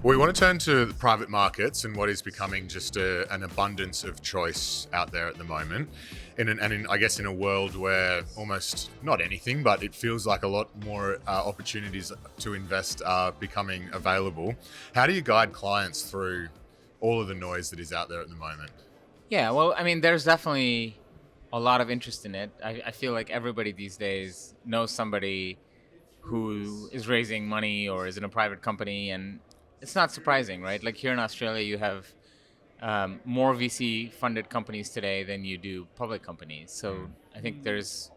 We want to turn to the private markets and what is becoming just an abundance of choice out there at the moment. I guess in a world where almost not anything, but it feels like a lot more opportunities to invest are becoming available. How do you guide clients through all of the noise that is out there at the moment? Yeah, well, I mean, there's definitely a lot of interest in it. I feel like everybody these days knows somebody who is raising money or is in a private company, and it's not surprising, right? Like here in Australia, you have more VC-funded companies today than you do public companies. So I think there's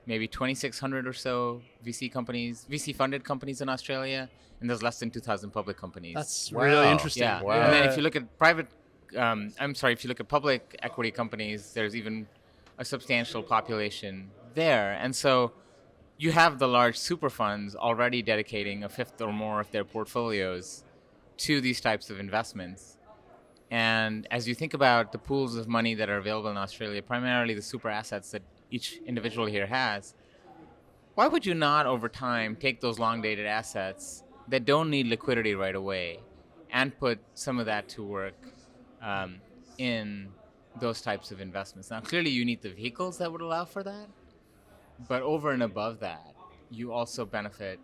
maybe 2,600 or so VC-funded companies in Australia, and there's less than 2,000 public companies. That's really interesting. Yeah. Wow. And then if you look at if you look at public equity companies, there's even a substantial population there. And so you have the large super funds already dedicating a fifth or more of their portfolios to these types of investments. And as you think about the pools of money that are available in Australia, primarily the super assets that each individual here has, why would you not over time take those long dated assets that don't need liquidity right away and put some of that to work in those types of investments? Now, clearly you need the vehicles that would allow for that, but over and above that, you also benefit,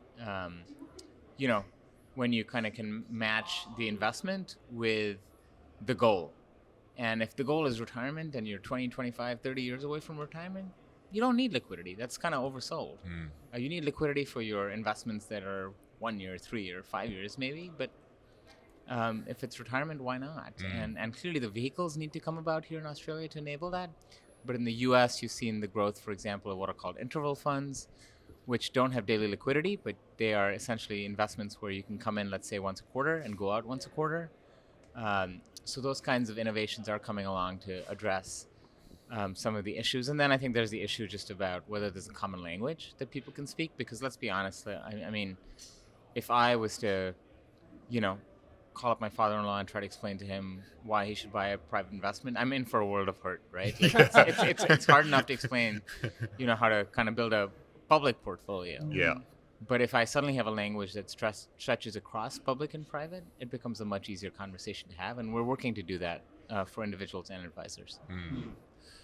when you kind of can match the investment with the goal. And if the goal is retirement and you're 20, 25, 30 years away from retirement, you don't need liquidity. That's kind of oversold. You need liquidity for your investments that are 1 year, 3 year, 5 years maybe, but if it's retirement, why not? And clearly the vehicles need to come about here in Australia to enable that. But in the US, you've seen the growth, for example, of what are called interval funds, which don't have daily liquidity, but they are essentially investments where you can come in, let's say, once a quarter and go out once a quarter. So those kinds of innovations are coming along to address some of the issues. And then I think there's the issue just about whether there's a common language that people can speak, because let's be honest, I mean, if I was to, call up my father-in-law and try to explain to him why he should buy a private investment, I'm in for a world of hurt, right? Like it's hard enough to explain, how to kind of build a public portfolio. Yeah. But if I suddenly have a language that stretches across public and private, it becomes a much easier conversation to have, and we're working to do that for individuals and advisors.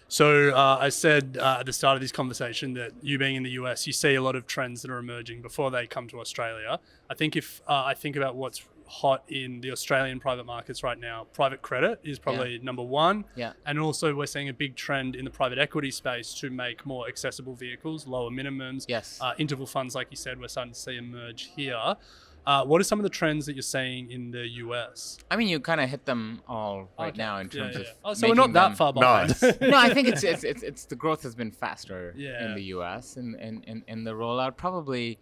So I said at the start of this conversation that you being in the US, you see a lot of trends that are emerging before they come to Australia. I think if I think about what's hot in the Australian private markets right now, private credit is probably number one. Yeah. And also we're seeing a big trend in the private equity space to make more accessible vehicles, lower minimums. Yes. Interval funds, like you said, we're starting to see emerge here. What are some of the trends that you're seeing in the US? I mean, you kind of hit them all right now in terms of. Oh, so we're not that far behind. Nice. No, I think it's the growth has been faster Yeah. in the U.S. and the rollout. Probably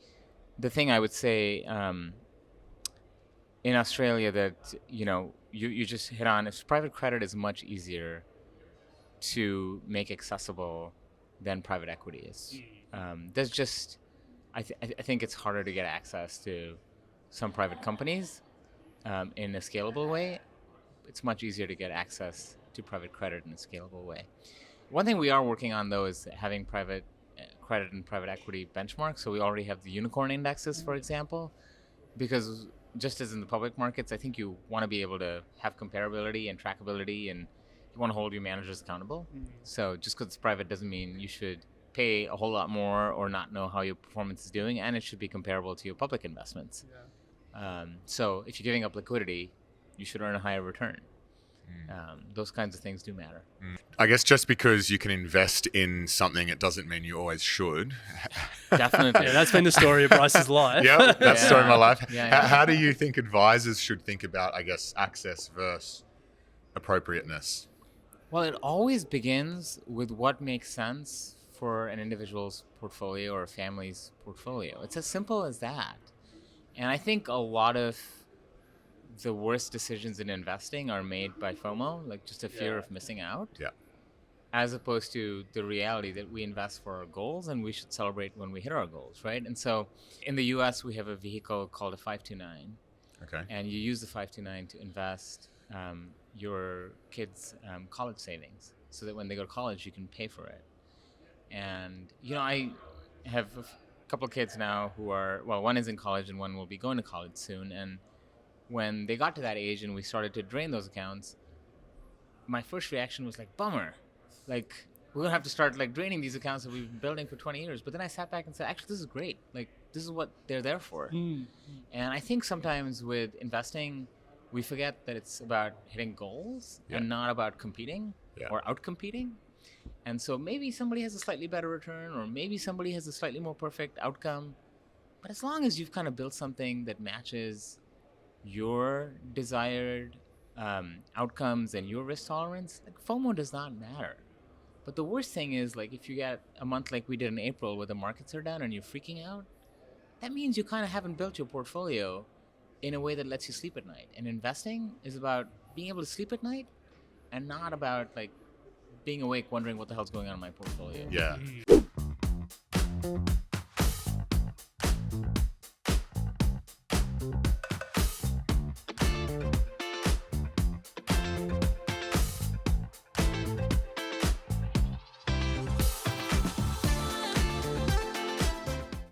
the thing I would say in Australia that you just hit on is private credit is much easier to make accessible than private equity is. There's just I think it's harder to get access to some private companies in a scalable way. It's much easier to get access to private credit in a scalable way. One thing we are working on, though, is having private credit and private equity benchmarks. So we already have the unicorn indexes, for example, because just as in the public markets, I think you want to be able to have comparability and trackability, and you want to hold your managers accountable. So just because it's private doesn't mean you should pay a whole lot more or not know how your performance is doing, and it should be comparable to your public investments. So if you're giving up liquidity, you should earn a higher return. Those kinds of things do matter. I guess just because you can invest in something, it doesn't mean you always should. Definitely. Yeah, that's been the story of Bryce's life. Yeah, that's the story of my life. Yeah. How do you think advisors should think about, I guess, access versus appropriateness? Well, it always begins with what makes sense for an individual's portfolio or a family's portfolio. It's as simple as that. And I think a lot of the worst decisions in investing are made by FOMO, like just a fear of missing out. Yeah. As opposed to the reality that we invest for our goals and we should celebrate when we hit our goals, right? And so in the US, we have a vehicle called a 529. Okay. And you use the 529 to invest your kids' college savings so that when they go to college, you can pay for it. And, I have a couple of kids now who are, well, one is in college and one will be going to college soon. And when they got to that age and we started to drain those accounts, my first reaction was like, bummer. Like, we're gonna have to start like draining these accounts that we've been building for 20 years. But then I sat back and said, actually, this is great. Like, this is what they're there for. And I think sometimes with investing, we forget that it's about hitting goals and not about competing or out-competing. And so maybe somebody has a slightly better return, or maybe somebody has a slightly more perfect outcome. But as long as you've kind of built something that matches your desired outcomes and your risk tolerance, like, FOMO does not matter. But the worst thing is, like, if you get a month like we did in April where the markets are down and you're freaking out, that means you kind of haven't built your portfolio in a way that lets you sleep at night. And investing is about being able to sleep at night and not about like being awake wondering what the hell's going on in my portfolio. Yeah.